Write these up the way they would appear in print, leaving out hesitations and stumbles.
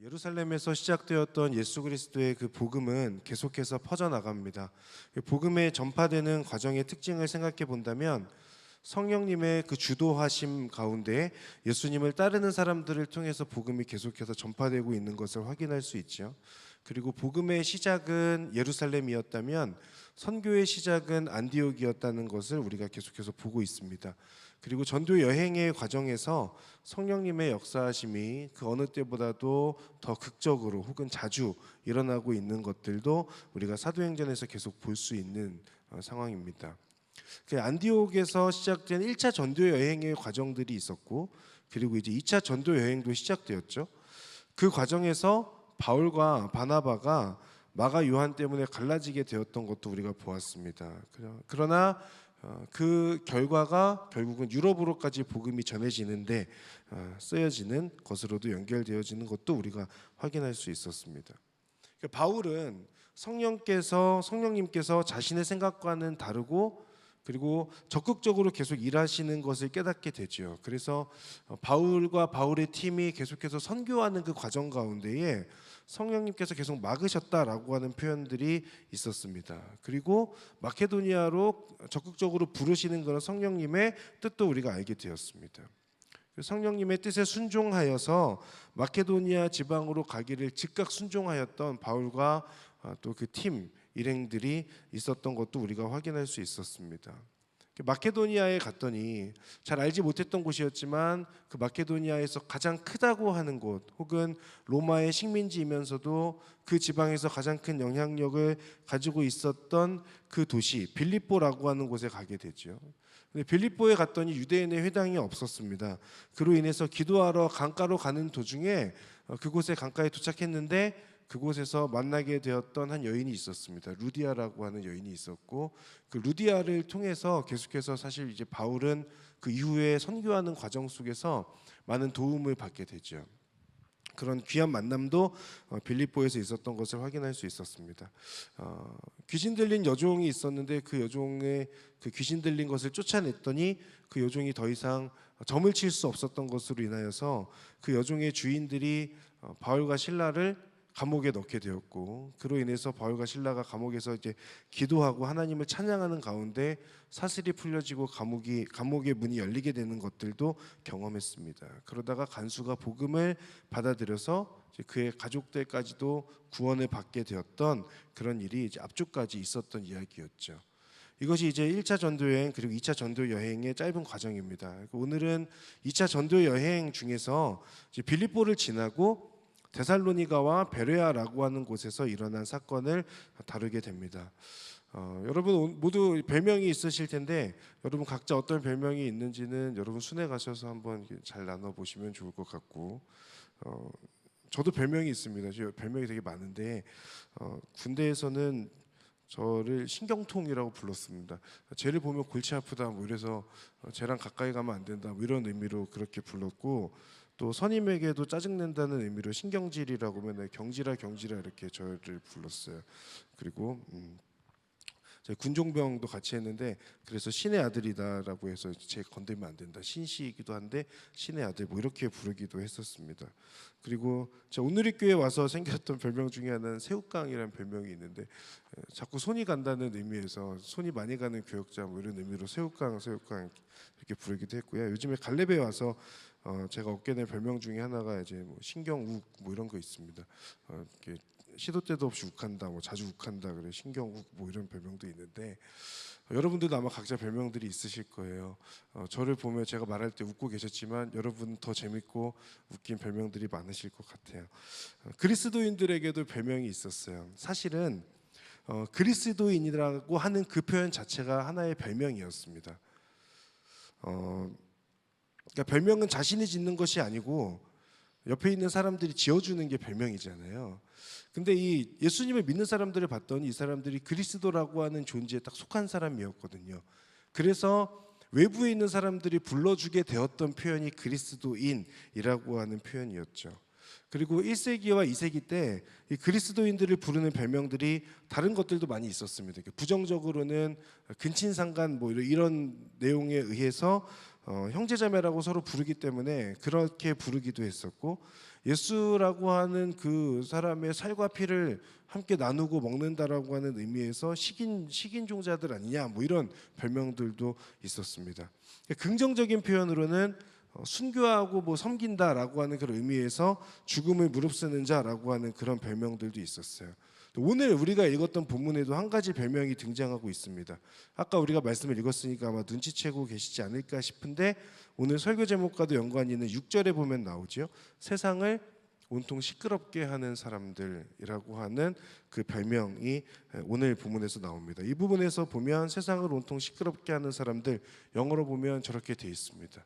예루살렘에서 시작되었던 예수 그리스도의 그 복음은 계속해서 퍼져나갑니다. 복음에 전파되는 과정의 특징을 생각해 본다면 성령님의 그 주도하심 가운데 예수님을 따르는 사람들을 통해서 복음이 계속해서 전파되고 있는 것을 확인할 수 있죠. 그리고 복음의 시작은 예루살렘이었다면 선교의 시작은 안디옥이었다는 것을 우리가 계속해서 보고 있습니다. 그리고 전도 여행의 과정에서 성령님의 역사하심이 그 어느 때보다도 더 극적으로 혹은 자주 일어나고 있는 것들도 우리가 사도행전에서 계속 볼 수 있는 상황입니다. 안디옥에서 시작된 1차 전도 여행의 과정들이 있었고, 그리고 이제 2차 전도 여행도 시작되었죠. 그 과정에서 바울과 바나바가 마가 요한 때문에 갈라지게 되었던 것도 우리가 보았습니다. 그러나 그 결과가 결국은 유럽으로까지 복음이 전해지는데 쓰여지는 것으로도 연결되어지는 것도 우리가 확인할 수 있었습니다. 바울은 성령님께서 자신의 생각과는 다르고 그리고 적극적으로 계속 일하시는 것을 깨닫게 되죠. 그래서 바울과 바울의 팀이 계속해서 선교하는 그 과정 가운데에 성령님께서 계속 막으셨다라고 하는 표현들이 있었습니다. 그리고 마케도니아로 적극적으로 부르시는 그런 성령님의 뜻도 우리가 알게 되었습니다. 성령님의 뜻에 순종하여서 마케도니아 지방으로 가기를 즉각 순종하였던 바울과 또 그 팀 일행들이 있었던 것도 우리가 확인할 수 있었습니다. 마케도니아에 갔더니 잘 알지 못했던 곳이었지만 그 마케도니아에서 가장 크다고 하는 곳, 혹은 로마의 식민지이면서도 그 지방에서 가장 큰 영향력을 가지고 있었던 그 도시 빌립보라고 하는 곳에 가게 되죠. 근데 빌립보에 갔더니 유대인의 회당이 없었습니다. 그로 인해서 기도하러 강가로 가는 도중에 그곳에 강가에 도착했는데 그곳에서 만나게 되었던 한 여인이 있었습니다. 루디아라고 하는 여인이 있었고, 그 루디아를 통해서 계속해서 사실 이제 바울은 그 이후에 선교하는 과정 속에서 많은 도움을 받게 되죠. 그런 귀한 만남도 빌립보에서 있었던 것을 확인할 수 있었습니다. 귀신 들린 여종이 있었는데 그 여종의 그 귀신 들린 것을 쫓아냈더니 그 여종이 더 이상 점을 칠 수 없었던 것으로 인하여서 그 여종의 주인들이 바울과 실라를 감옥에 넣게 되었고, 그로 인해서 바울과 실라가 감옥에서 이제 기도하고 하나님을 찬양하는 가운데 사슬이 풀려지고 감옥의 문이 열리게 되는 것들도 경험했습니다. 그러다가 간수가 복음을 받아들여서 그의 가족들까지도 구원을 받게 되었던 그런 일이 이제 앞쪽까지 있었던 이야기였죠. 이것이 이제 1차 전도 여행 그리고 2차 전도 여행의 짧은 과정입니다. 오늘은 2차 전도 여행 중에서 이제 빌립보를 지나고 데살로니가와 베레아라고 하는 곳에서 일어난 사건을 다루게 됩니다. 여러분 모두 별명이 있으실 텐데 여러분 각자 어떤 별명이 있는지는 여러분 순회 가셔서 한번 잘 나눠보시면 좋을 것 같고, 저도 별명이 있습니다. 저 별명이 되게 많은데 군대에서는 저를 신경통이라고 불렀습니다. 쟤를 보면 골치 아프다 뭐 이래서 쟤랑 가까이 가면 안 된다 뭐 이런 의미로 그렇게 불렀고, 또 선임에게도 짜증낸다는 의미로 신경질이라고 맨날 경질아 이렇게 저를 불렀어요. 그리고 제가 군종병도 같이 했는데 그래서 신의 아들이다라고 해서 제 건들면 안 된다, 신씨이기도 한데 신의 아들 뭐 이렇게 부르기도 했었습니다. 그리고 제가 오누리교회 와서 생겼던 별명 중에 하나는 새우깡이라는 별명이 있는데 자꾸 손이 간다는 의미에서 손이 많이 가는 교역자 뭐 이런 의미로 새우깡 이렇게 부르기도 했고요. 요즘에 갈렙에 와서 제가 얻게 된 별명 중에 하나가 이제 뭐 신경욱 뭐 이런 거 있습니다. 시도 때도 없이 욱한다, 뭐 자주 욱한다 그래 신경욱 뭐 이런 별명도 있는데 여러분들도 아마 각자 별명들이 있으실 거예요. 저를 보면 제가 말할 때 웃고 계셨지만 여러분 더 재밌고 웃긴 별명들이 많으실 것 같아요. 그리스도인들에게도 별명이 있었어요. 사실은 그리스도인이라고 하는 그 표현 자체가 하나의 별명이었습니다. 그러니까 별명은 자신이 짓는 것이 아니고 옆에 있는 사람들이 지어주는 게 별명이잖아요. 근데 이 예수님을 믿는 사람들을 봤더니 이 사람들이 그리스도라고 하는 존재에 딱 속한 사람이었거든요. 그래서 외부에 있는 사람들이 불러주게 되었던 표현이 그리스도인이라고 하는 표현이었죠. 그리고 1세기와 2세기 때 이 그리스도인들을 부르는 별명들이 다른 것들도 많이 있었습니다. 부정적으로는 근친상간 뭐 이런 내용에 의해서 형제자매라고 서로 부르기 때문에 그렇게 부르기도 했었고, 예수라고 하는 그 사람의 살과 피를 함께 나누고 먹는다라고 하는 의미에서 식인종자들 아니냐, 뭐 이런 별명들도 있었습니다. 긍정적인 표현으로는 순교하고 뭐 섬긴다라고 하는 그런 의미에서 죽음을 무릅쓰는 자라고 하는 그런 별명들도 있었어요. 오늘 우리가 읽었던 본문에도 한 가지 별명이 등장하고 있습니다. 아까 우리가 말씀을 읽었으니까 아마 눈치채고 계시지 않을까 싶은데, 오늘 설교 제목과도 연관이 있는 6절에 보면 나오죠. 세상을 온통 시끄럽게 하는 사람들이라고 하는 그 별명이 오늘 본문에서 나옵니다. 이 부분에서 보면 세상을 온통 시끄럽게 하는 사람들, 영어로 보면 저렇게 돼 있습니다.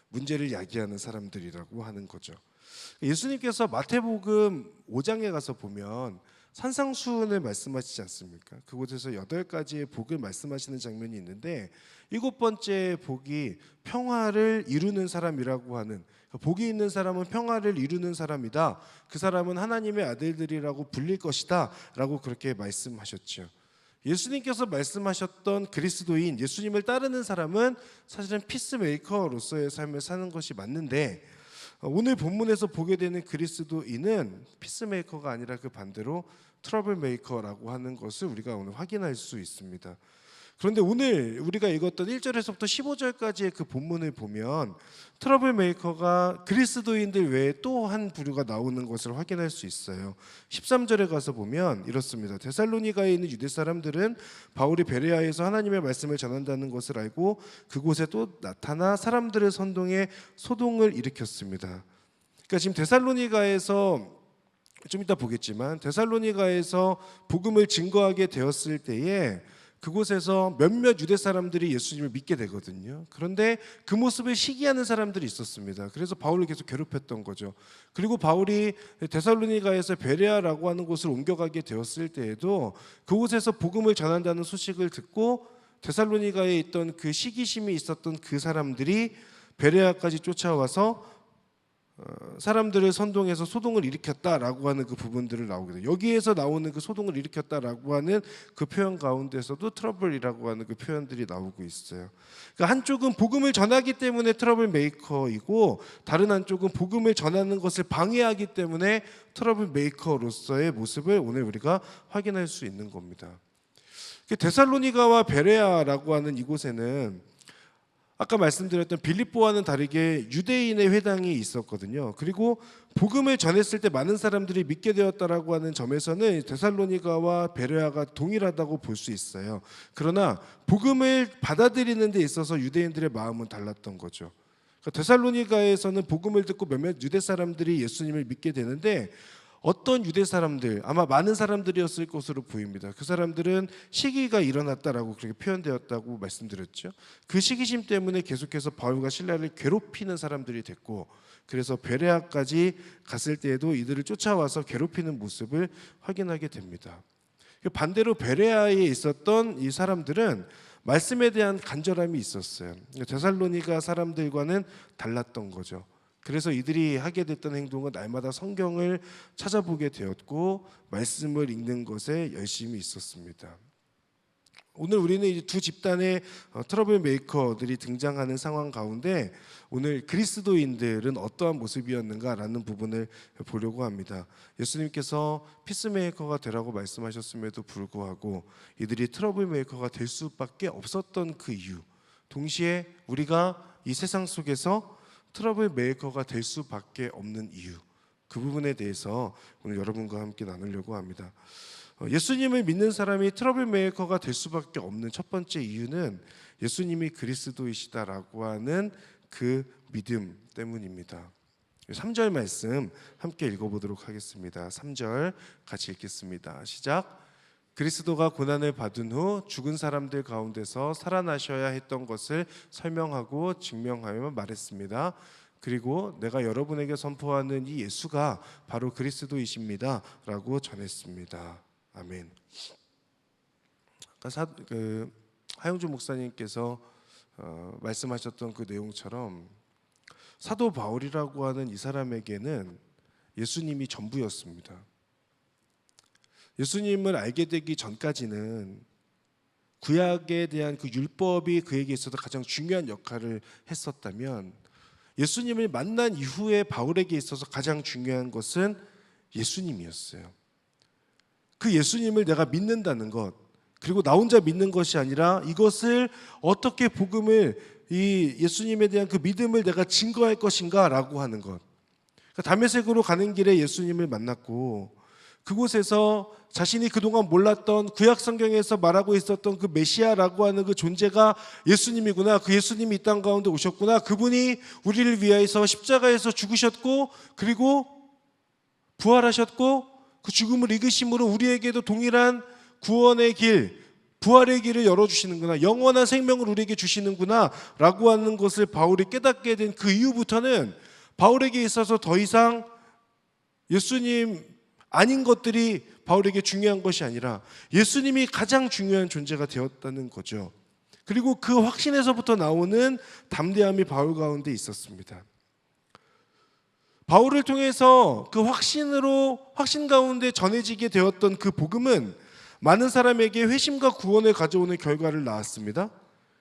문제를 야기하는 사람들이라고 하는 거죠. 예수님께서 마태복음 5장에 가서 보면 산상수훈을 말씀하시지 않습니까? 그곳에서 8가지의 복을 말씀하시는 장면이 있는데, 7번째 복이 평화를 이루는 사람이라고 하는, 복이 있는 사람은 평화를 이루는 사람이다, 그 사람은 하나님의 아들들이라고 불릴 것이다 라고 그렇게 말씀하셨죠. 예수님께서 말씀하셨던 그리스도인, 예수님을 따르는 사람은 사실은 피스메이커로서의 삶을 사는 것이 맞는데, 오늘 본문에서 보게 되는 그리스도인은 피스메이커가 아니라 그 반대로 트러블 메이커라고 하는 것을 우리가 오늘 확인할 수 있습니다. 그런데 오늘 우리가 읽었던 1절에서부터 15절까지의 그 본문을 보면 트러블 메이커가 그리스도인들 외에 또 한 부류가 나오는 것을 확인할 수 있어요. 13절에 가서 보면 이렇습니다. 데살로니가에 있는 유대 사람들은 바울이 베레아에서 하나님의 말씀을 전한다는 것을 알고 그곳에 또 나타나 사람들을 선동해 소동을 일으켰습니다. 그러니까 지금 데살로니가에서, 좀 이따 보겠지만 데살로니가에서 복음을 증거하게 되었을 때에 그곳에서 몇몇 유대 사람들이 예수님을 믿게 되거든요. 그런데 그 모습을 시기하는 사람들이 있었습니다. 그래서 바울을 계속 괴롭혔던 거죠. 그리고 바울이 데살로니가에서 베레아라고 하는 곳을 옮겨가게 되었을 때에도 그곳에서 복음을 전한다는 소식을 듣고 데살로니가에 있던 그 시기심이 있었던 그 사람들이 베레아까지 쫓아와서 사람들을 선동해서 소동을 일으켰다라고 하는 그 부분들을 나오게 돼요. 여기에서 나오는 그 소동을 일으켰다라고 하는 그 표현 가운데서도 트러블이라고 하는 그 표현들이 나오고 있어요. 그러니까 한쪽은 복음을 전하기 때문에 트러블 메이커이고, 다른 한쪽은 복음을 전하는 것을 방해하기 때문에 트러블 메이커로서의 모습을 오늘 우리가 확인할 수 있는 겁니다. 데살로니가와 베레아라고 하는 이곳에는 아까 말씀드렸던 빌립보와는 다르게 유대인의 회당이 있었거든요. 그리고 복음을 전했을 때 많은 사람들이 믿게 되었다라고 하는 점에서는 데살로니가와 베레아가 동일하다고 볼 수 있어요. 그러나 복음을 받아들이는 데 있어서 유대인들의 마음은 달랐던 거죠. 그러니까 데살로니가에서는 복음을 듣고 몇몇 유대 사람들이 예수님을 믿게 되는데, 어떤 유대 사람들, 아마 많은 사람들이었을 것으로 보입니다. 그 사람들은 시기가 일어났다라고 그렇게 표현되었다고 말씀드렸죠. 그 시기심 때문에 계속해서 바울과 실라를 괴롭히는 사람들이 됐고, 그래서 베레아까지 갔을 때에도 이들을 쫓아와서 괴롭히는 모습을 확인하게 됩니다. 반대로 베레아에 있었던 이 사람들은 말씀에 대한 간절함이 있었어요. 데살로니가 사람들과는 달랐던 거죠. 그래서 이들이 하게 됐던 행동은 날마다 성경을 찾아보게 되었고 말씀을 읽는 것에 열심히 있었습니다. 오늘 우리는 이제 두 집단의 트러블 메이커들이 등장하는 상황 가운데 오늘 그리스도인들은 어떠한 모습이었는가라는 부분을 보려고 합니다. 예수님께서 피스메이커가 되라고 말씀하셨음에도 불구하고 이들이 트러블 메이커가 될 수밖에 없었던 그 이유, 동시에 우리가 이 세상 속에서 트러블 메이커가 될 수밖에 없는 이유, 그 부분에 대해서 오늘 여러분과 함께 나누려고 합니다. 예수님을 믿는 사람이 트러블 메이커가 될 수밖에 없는 첫 번째 이유는 예수님이 그리스도이시다라고 하는 그 믿음 때문입니다. 3절 말씀 함께 읽어보도록 하겠습니다. 3절 같이 읽겠습니다. 시작. 그리스도가 고난을 받은 후 죽은 사람들 가운데서 살아나셔야 했던 것을 설명하고 증명하며 말했습니다. 그리고 내가 여러분에게 선포하는 이 예수가 바로 그리스도이십니다 라고 전했습니다. 아멘. 하영주 목사님께서 말씀하셨던 그 내용처럼 사도 바울이라고 하는 이 사람에게는 예수님이 전부였습니다. 예수님을 알게 되기 전까지는 구약에 대한 그 율법이 그에게 있어서 가장 중요한 역할을 했었다면, 예수님을 만난 이후에 바울에게 있어서 가장 중요한 것은 예수님이었어요. 그 예수님을 내가 믿는다는 것, 그리고 나 혼자 믿는 것이 아니라 이것을 어떻게 복음을, 이 예수님에 대한 그 믿음을 내가 증거할 것인가 라고 하는 것. 다메섹으로 가는 길에 예수님을 만났고, 그곳에서 자신이 그동안 몰랐던 구약 성경에서 말하고 있었던 그 메시아라고 하는 그 존재가 예수님이구나, 그 예수님이 이 땅 가운데 오셨구나, 그분이 우리를 위하여서 십자가에서 죽으셨고 그리고 부활하셨고 그 죽음을 이기심으로 우리에게도 동일한 구원의 길, 부활의 길을 열어주시는구나, 영원한 생명을 우리에게 주시는구나 라고 하는 것을 바울이 깨닫게 된 그 이후부터는 바울에게 있어서 더 이상 예수님 아닌 것들이 바울에게 중요한 것이 아니라 예수님이 가장 중요한 존재가 되었다는 거죠. 그리고 그 확신에서부터 나오는 담대함이 바울 가운데 있었습니다. 바울을 통해서 그 확신 가운데 전해지게 되었던 그 복음은 많은 사람에게 회심과 구원을 가져오는 결과를 낳았습니다.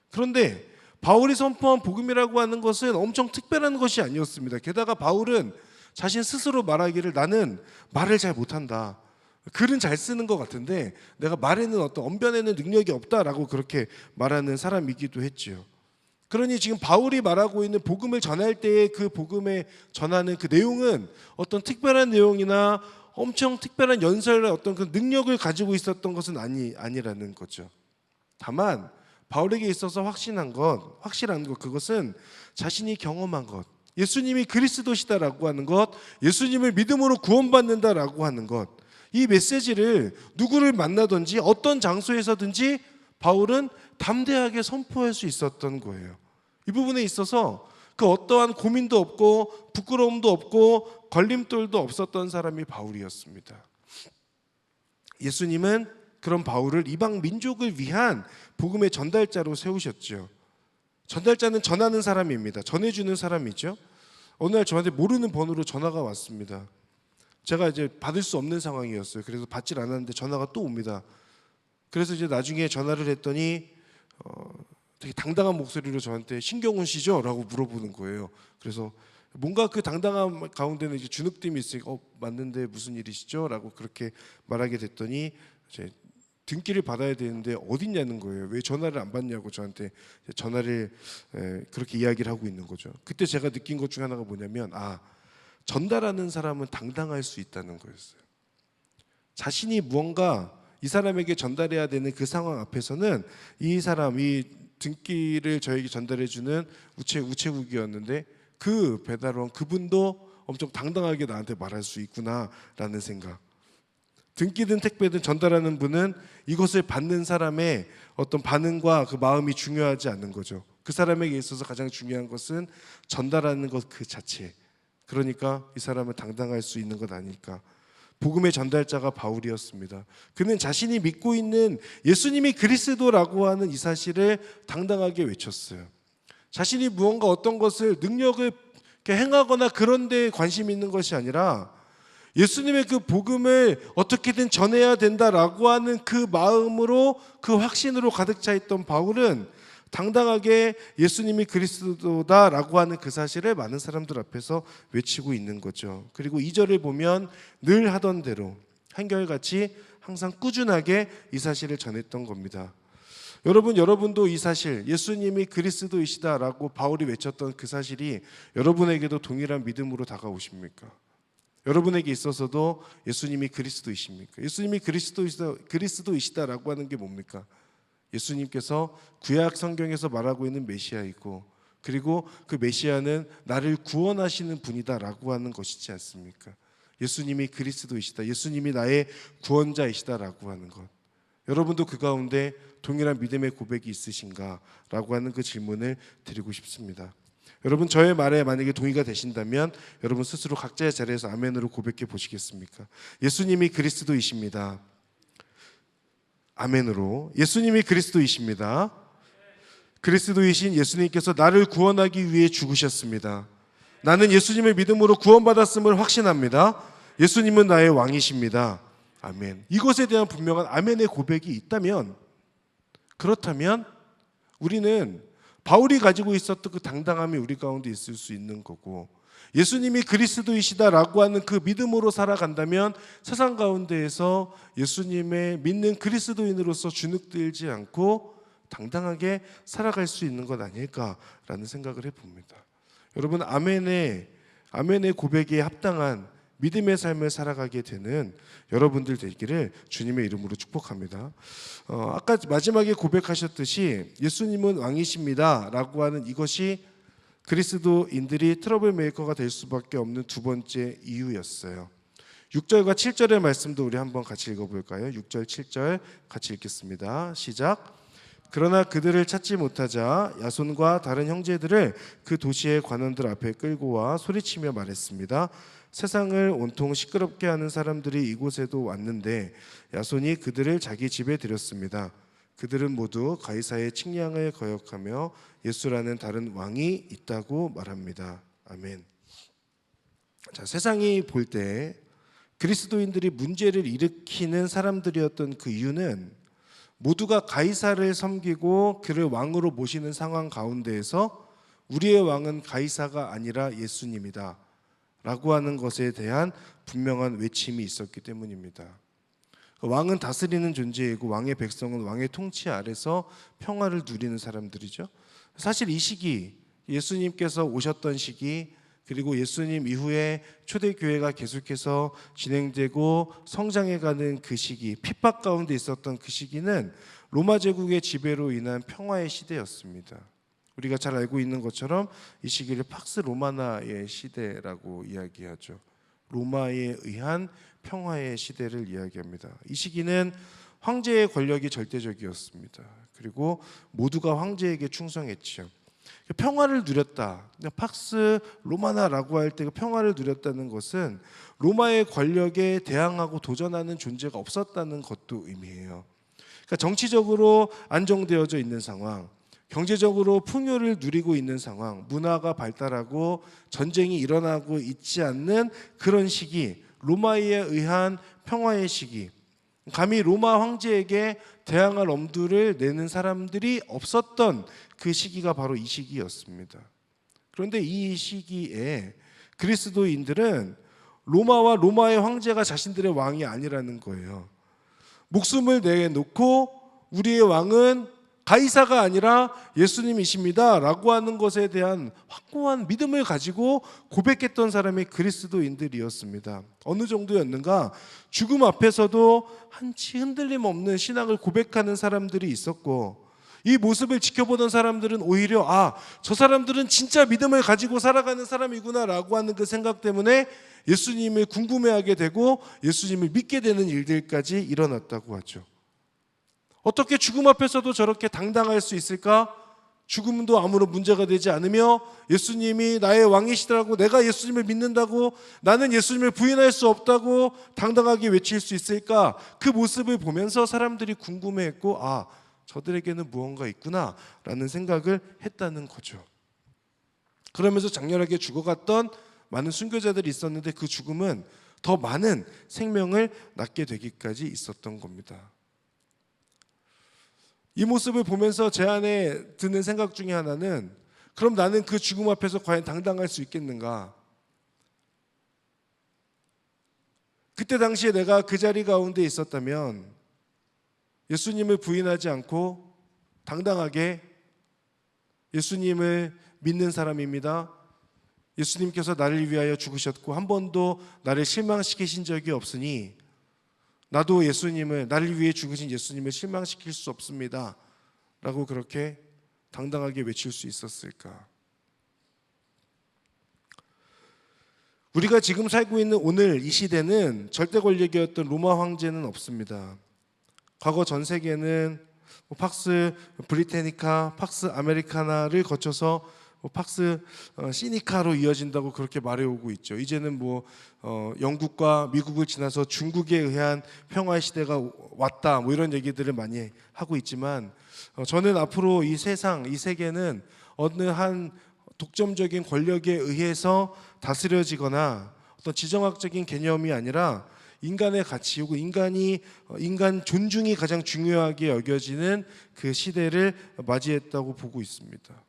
그런데 바울이 선포한 복음이라고 하는 것은 엄청 특별한 것이 아니었습니다. 게다가 바울은 자신 스스로 말하기를, 나는 말을 잘 못한다, 글은 잘 쓰는 것 같은데 내가 말에는 어떤 언변에는 능력이 없다라고 그렇게 말하는 사람이기도 했지요. 그러니 지금 바울이 말하고 있는 복음을 전할 때의 그 복음에 전하는 그 내용은 어떤 특별한 내용이나 엄청 특별한 연설의 어떤 그 능력을 가지고 있었던 것은 아니라는 거죠. 다만 바울에게 있어서 확실한 것, 그것은 자신이 경험한 것, 예수님이 그리스도시다라고 하는 것, 예수님을 믿음으로 구원받는다라고 하는 것, 이 메시지를 누구를 만나든지 어떤 장소에서든지 바울은 담대하게 선포할 수 있었던 거예요. 이 부분에 있어서 그 어떠한 고민도 없고 부끄러움도 없고 걸림돌도 없었던 사람이 바울이었습니다. 예수님은 그런 바울을 이방 민족을 위한 복음의 전달자로 세우셨죠. 전달자는 전하는 사람입니다. 전해주는 사람이죠. 어느 날 저한테 모르는 번호로 전화가 왔습니다. 제가 이제 받을 수 없는 상황이었어요. 그래서 받질 않았는데 전화가 또 옵니다. 그래서 이제 나중에 전화를 했더니 되게 당당한 목소리로 저한테 신경훈 씨죠? 라고 물어보는 거예요. 그래서 뭔가 그 당당함 가운데는 이제 주눅됨이 있으니까 맞는데 무슨 일이시죠? 라고 그렇게 말하게 됐더니 이제 등기를 받아야 되는데 어딨냐는 거예요. 왜 전화를 안 받냐고 저한테 전화를 그렇게 이야기를 하고 있는 거죠. 그때 제가 느낀 것 중 하나가 뭐냐면, 전달하는 사람은 당당할 수 있다는 거였어요. 자신이 무언가 이 사람에게 전달해야 되는 그 상황 앞에서는 이 등기를 저에게 전달해주는 우체국이었는데 그 배달원 그분도 엄청 당당하게 나한테 말할 수 있구나라는 생각. 등기든 택배든 전달하는 분은 이것을 받는 사람의 어떤 반응과 그 마음이 중요하지 않는 거죠. 그 사람에게 있어서 가장 중요한 것은 전달하는 것 그 자체. 그러니까 이 사람은 당당할 수 있는 것 아닐까. 복음의 전달자가 바울이었습니다. 그는 자신이 믿고 있는 예수님이 그리스도라고 하는 이 사실을 당당하게 외쳤어요. 자신이 무언가 어떤 것을 능력을 행하거나 그런 데에 관심이 있는 것이 아니라 예수님의 그 복음을 어떻게든 전해야 된다라고 하는 그 마음으로, 그 확신으로 가득 차 있던 바울은 당당하게 예수님이 그리스도다라고 하는 그 사실을 많은 사람들 앞에서 외치고 있는 거죠. 그리고 2절을 보면 늘 하던 대로 한결같이 항상 꾸준하게 이 사실을 전했던 겁니다. 여러분도 이 사실, 예수님이 그리스도이시다라고 바울이 외쳤던 그 사실이 여러분에게도 동일한 믿음으로 다가오십니까? 여러분에게 있어서도 예수님이 그리스도이십니까? 예수님이 그리스도이시다라고 하는 게 뭡니까? 예수님께서 구약 성경에서 말하고 있는 메시아이고, 그리고 그 메시아는 나를 구원하시는 분이다라고 하는 것이지 않습니까? 예수님이 그리스도이시다, 예수님이 나의 구원자이시다라고 하는 것. 여러분도 그 가운데 동일한 믿음의 고백이 있으신가라고 하는 그 질문을 드리고 싶습니다. 여러분, 저의 말에 만약에 동의가 되신다면 여러분 스스로 각자의 자리에서 아멘으로 고백해 보시겠습니까? 예수님이 그리스도이십니다. 아멘으로. 예수님이 그리스도이십니다. 그리스도이신 예수님께서 나를 구원하기 위해 죽으셨습니다. 나는 예수님의 믿음으로 구원받았음을 확신합니다. 예수님은 나의 왕이십니다. 아멘. 이것에 대한 분명한 아멘의 고백이 있다면 그렇다면 우리는 바울이 가지고 있었던 그 당당함이 우리 가운데 있을 수 있는 거고, 예수님이 그리스도이시다라고 하는 그 믿음으로 살아간다면 세상 가운데에서 예수님의 믿는 그리스도인으로서 주눅들지 않고 당당하게 살아갈 수 있는 것 아닐까라는 생각을 해봅니다. 여러분, 아멘의 고백에 합당한 믿음의 삶을 살아가게 되는 여러분들 되기를 주님의 이름으로 축복합니다. 아까 마지막에 고백하셨듯이 예수님은 왕이십니다 라고 하는 이것이 그리스도인들이 트러블 메이커가 될 수밖에 없는 두 번째 이유였어요. 6절과 7절의 말씀도 우리 한번 같이 읽어볼까요? 6절 7절 같이 읽겠습니다. 시작. 그러나 그들을 찾지 못하자 야손과 다른 형제들을 그 도시의 관원들 앞에 끌고 와 소리치며 말했습니다. 세상을 온통 시끄럽게 하는 사람들이 이곳에도 왔는데 야손이 그들을 자기 집에 들였습니다. 그들은 모두 가이사의 칙량을 거역하며 예수라는 다른 왕이 있다고 말합니다. 아멘. 자, 세상이 볼 때 그리스도인들이 문제를 일으키는 사람들이었던 그 이유는 모두가 가이사를 섬기고 그를 왕으로 모시는 상황 가운데에서 우리의 왕은 가이사가 아니라 예수님이다 라고 하는 것에 대한 분명한 외침이 있었기 때문입니다. 왕은 다스리는 존재이고 왕의 백성은 왕의 통치 아래서 평화를 누리는 사람들이죠. 사실 이 시기, 예수님께서 오셨던 시기, 그리고 예수님 이후에 초대교회가 계속해서 진행되고 성장해가는 그 시기, 핍박 가운데 있었던 그 시기는 로마 제국의 지배로 인한 평화의 시대였습니다. 우리가 잘 알고 있는 것처럼 이 시기를 팍스 로마나의 시대라고 이야기하죠. 로마에 의한 평화의 시대를 이야기합니다. 이 시기는 황제의 권력이 절대적이었습니다. 그리고 모두가 황제에게 충성했죠. 평화를 누렸다. 팍스 로마나라고 할 때 평화를 누렸다는 것은 로마의 권력에 대항하고 도전하는 존재가 없었다는 것도 의미해요. 그러니까 정치적으로 안정되어져 있는 상황, 경제적으로 풍요를 누리고 있는 상황, 문화가 발달하고 전쟁이 일어나고 있지 않는 그런 시기, 로마에 의한 평화의 시기, 감히 로마 황제에게 대항할 엄두를 내는 사람들이 없었던 그 시기가 바로 이 시기였습니다. 그런데 이 시기에 그리스도인들은 로마와 로마의 황제가 자신들의 왕이 아니라는 거예요. 목숨을 내놓고 우리의 왕은 가이사가 아니라 예수님이십니다 라고 하는 것에 대한 확고한 믿음을 가지고 고백했던 사람이 그리스도인들이었습니다. 어느 정도였는가? 죽음 앞에서도 한치 흔들림 없는 신앙을 고백하는 사람들이 있었고, 이 모습을 지켜보던 사람들은 오히려 저 사람들은 진짜 믿음을 가지고 살아가는 사람이구나 라고 하는 그 생각 때문에 예수님을 궁금해하게 되고 예수님을 믿게 되는 일들까지 일어났다고 하죠. 어떻게 죽음 앞에서도 저렇게 당당할 수 있을까? 죽음도 아무런 문제가 되지 않으며 예수님이 나의 왕이시더라고, 내가 예수님을 믿는다고, 나는 예수님을 부인할 수 없다고 당당하게 외칠 수 있을까? 그 모습을 보면서 사람들이 궁금해했고, 저들에게는 무언가 있구나 라는 생각을 했다는 거죠. 그러면서 장렬하게 죽어갔던 많은 순교자들이 있었는데 그 죽음은 더 많은 생명을 낳게 되기까지 있었던 겁니다. 이 모습을 보면서 제 안에 드는 생각 중에 하나는, 그럼 나는 그 죽음 앞에서 과연 당당할 수 있겠는가? 그때 당시에 내가 그 자리 가운데 있었다면 예수님을 부인하지 않고 당당하게 예수님을 믿는 사람입니다. 예수님께서 나를 위하여 죽으셨고 한 번도 나를 실망시키신 적이 없으니 나도 나를 위해 죽으신 예수님을 실망시킬 수 없습니다 라고 그렇게 당당하게 외칠 수 있었을까? 우리가 지금 살고 있는 오늘 이 시대는 절대 권력이었던 로마 황제는 없습니다. 과거 전 세계는 팍스 브리테니카, 팍스 아메리카나를 거쳐서 팍스 시니카로 이어진다고 그렇게 말해오고 있죠. 이제는 영국과 미국을 지나서 중국에 의한 평화의 시대가 왔다 이런 얘기들을 많이 하고 있지만, 저는 앞으로 이 세상, 이 세계는 어느 한 독점적인 권력에 의해서 다스려지거나 어떤 지정학적인 개념이 아니라 인간의 가치 혹은 인간 존중이 가장 중요하게 여겨지는 그 시대를 맞이했다고 보고 있습니다.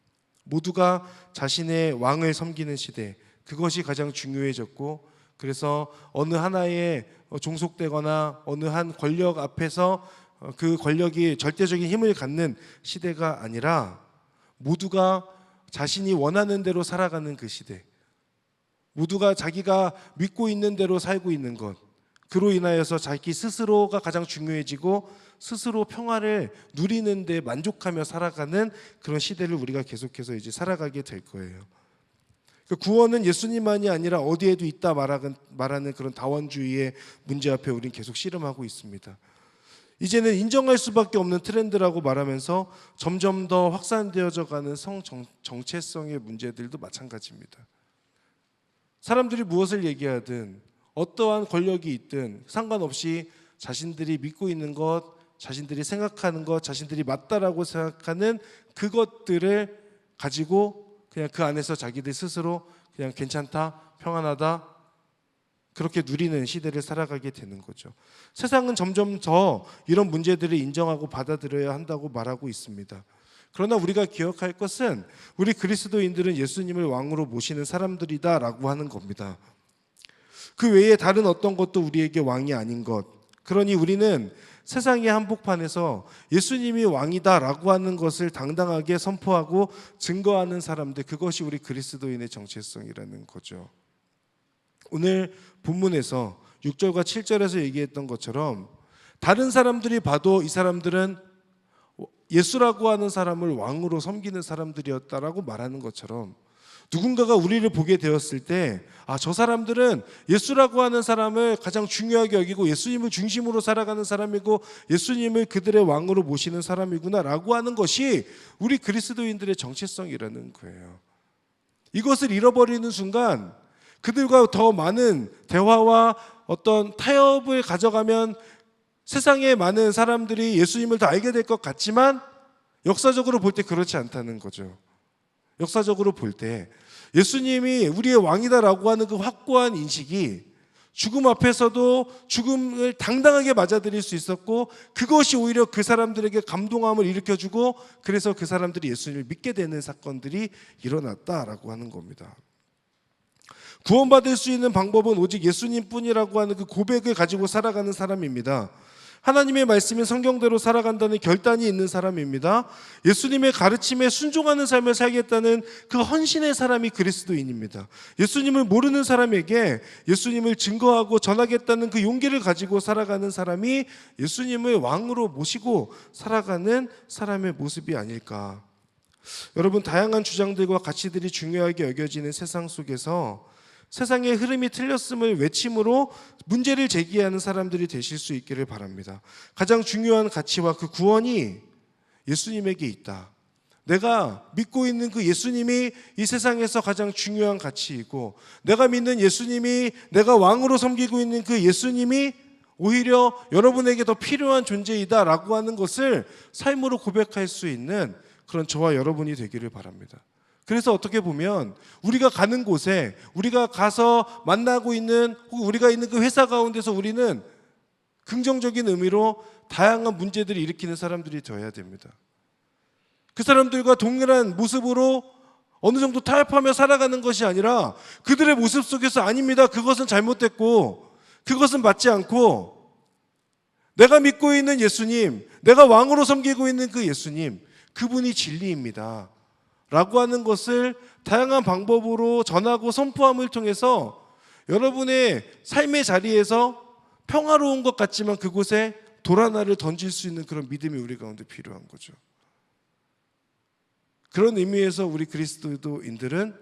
모두가 자신의 왕을 섬기는 시대, 그것이 가장 중요해졌고, 그래서 어느 하나에 종속되거나 어느 한 권력 앞에서 그 권력이 절대적인 힘을 갖는 시대가 아니라 모두가 자신이 원하는 대로 살아가는 그 시대, 모두가 자기가 믿고 있는 대로 살고 있는 것, 그로 인하여서 자기 스스로가 가장 중요해지고 스스로 평화를 누리는 데 만족하며 살아가는 그런 시대를 우리가 계속해서 이제 살아가게 될 거예요. 구원은 예수님만이 아니라 어디에도 있다 말하는 그런 다원주의의 문제 앞에 우리는 계속 씨름하고 있습니다. 이제는 인정할 수밖에 없는 트렌드라고 말하면서 점점 더 확산되어져 가는 정체성의 문제들도 마찬가지입니다. 사람들이 무엇을 얘기하든 어떠한 권력이 있든 상관없이 자신들이 믿고 있는 것, 자신들이 생각하는 것, 자신들이 맞다라고 생각하는 그것들을 가지고 그냥 그 안에서 자기들 스스로 그냥 괜찮다, 평안하다, 그렇게 누리는 시대를 살아가게 되는 거죠. 세상은 점점 더 이런 문제들을 인정하고 받아들여야 한다고 말하고 있습니다. 그러나 우리가 기억할 것은 우리 그리스도인들은 예수님을 왕으로 모시는 사람들이다라고 하는 겁니다. 그 외에 다른 어떤 것도 우리에게 왕이 아닌 것. 그러니 우리는 세상의 한복판에서 예수님이 왕이다라고 하는 것을 당당하게 선포하고 증거하는 사람들, 그것이 우리 그리스도인의 정체성이라는 거죠. 오늘 본문에서 6절과 7절에서 얘기했던 것처럼 다른 사람들이 봐도 이 사람들은 예수라고 하는 사람을 왕으로 섬기는 사람들이었다라고 말하는 것처럼 누군가가 우리를 보게 되었을 때 저 사람들은 예수라고 하는 사람을 가장 중요하게 여기고 예수님을 중심으로 살아가는 사람이고 예수님을 그들의 왕으로 모시는 사람이구나라고 하는 것이 우리 그리스도인들의 정체성이라는 거예요. 이것을 잃어버리는 순간 그들과 더 많은 대화와 어떤 타협을 가져가면 세상에 많은 사람들이 예수님을 더 알게 될 것 같지만 역사적으로 볼 때 그렇지 않다는 거죠. 역사적으로 볼 때 예수님이 우리의 왕이다라고 하는 그 확고한 인식이 죽음 앞에서도 죽음을 당당하게 맞아들일 수 있었고 그것이 오히려 그 사람들에게 감동함을 일으켜주고 그래서 그 사람들이 예수님을 믿게 되는 사건들이 일어났다라고 하는 겁니다. 구원받을 수 있는 방법은 오직 예수님뿐이라고 하는 그 고백을 가지고 살아가는 사람입니다. 하나님의 말씀인 성경대로 살아간다는 결단이 있는 사람입니다. 예수님의 가르침에 순종하는 삶을 살겠다는 그 헌신의 사람이 그리스도인입니다. 예수님을 모르는 사람에게 예수님을 증거하고 전하겠다는 그 용기를 가지고 살아가는 사람이 예수님을 왕으로 모시고 살아가는 사람의 모습이 아닐까. 여러분, 다양한 주장들과 가치들이 중요하게 여겨지는 세상 속에서 세상의 흐름이 틀렸음을 외침으로 문제를 제기하는 사람들이 되실 수 있기를 바랍니다. 가장 중요한 가치와 그 구원이 예수님에게 있다. 내가 믿고 있는 그 예수님이 이 세상에서 가장 중요한 가치이고 내가 믿는 예수님이, 내가 왕으로 섬기고 있는 그 예수님이 오히려 여러분에게 더 필요한 존재이다라고 하는 것을 삶으로 고백할 수 있는 그런 저와 여러분이 되기를 바랍니다. 그래서 어떻게 보면 우리가 가는 곳에, 우리가 가서 만나고 있는 혹은 우리가 있는 그 회사 가운데서 우리는 긍정적인 의미로 다양한 문제들을 일으키는 사람들이 되어야 됩니다. 그 사람들과 동일한 모습으로 어느 정도 타협하며 살아가는 것이 아니라 그들의 모습 속에서 아닙니다, 그것은 잘못됐고 그것은 맞지 않고 내가 믿고 있는 예수님, 내가 왕으로 섬기고 있는 그 예수님, 그분이 진리입니다 라고 하는 것을 다양한 방법으로 전하고 선포함을 통해서 여러분의 삶의 자리에서 평화로운 것 같지만 그곳에 돌 하나를 던질 수 있는 그런 믿음이 우리 가운데 필요한 거죠. 그런 의미에서 우리 그리스도인들은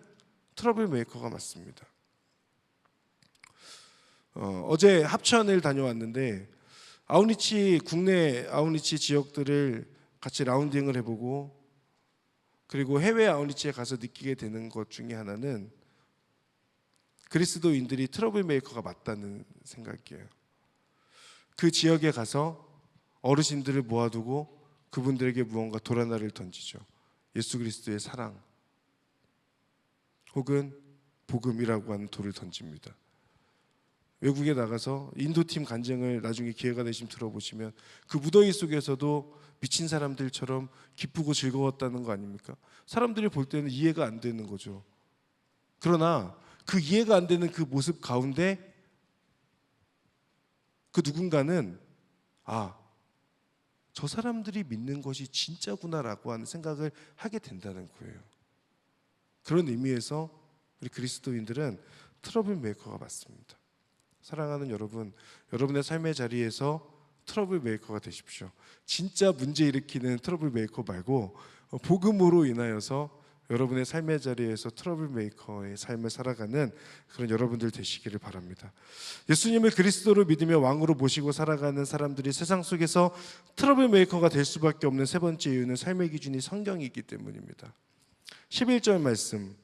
트러블 메이커가 맞습니다. 어제 합천을 다녀왔는데 국내 아웃리치 지역들을 같이 라운딩을 해보고 그리고 해외 아웃리치에 가서 느끼게 되는 것 중에 하나는 그리스도인들이 트러블 메이커가 맞다는 생각이에요. 그 지역에 가서 어르신들을 모아두고 그분들에게 무언가 돌 하나를 던지죠. 예수 그리스도의 사랑 혹은 복음이라고 하는 돌을 던집니다. 외국에 나가서 인도팀 간증을 나중에 기회가 되시면 들어보시면 그 무더위 속에서도 미친 사람들처럼 기쁘고 즐거웠다는 거 아닙니까? 사람들이 볼 때는 이해가 안 되는 거죠. 그러나 그 이해가 안 되는 그 모습 가운데 그 누군가는 저 사람들이 믿는 것이 진짜구나라고 하는 생각을 하게 된다는 거예요. 그런 의미에서 우리 그리스도인들은 트러블 메이커가 맞습니다. 사랑하는 여러분, 여러분의 삶의 자리에서 트러블 메이커가 되십시오. 진짜 문제 일으키는 트러블 메이커 말고 복음으로 인하여서 여러분의 삶의 자리에서 트러블 메이커의 삶을 살아가는 그런 여러분들 되시기를 바랍니다. 예수님을 그리스도로 믿으며 왕으로 모시고 살아가는 사람들이 세상 속에서 트러블 메이커가 될 수밖에 없는 세 번째 이유는 삶의 기준이 성경이기 때문입니다. 11절 말씀,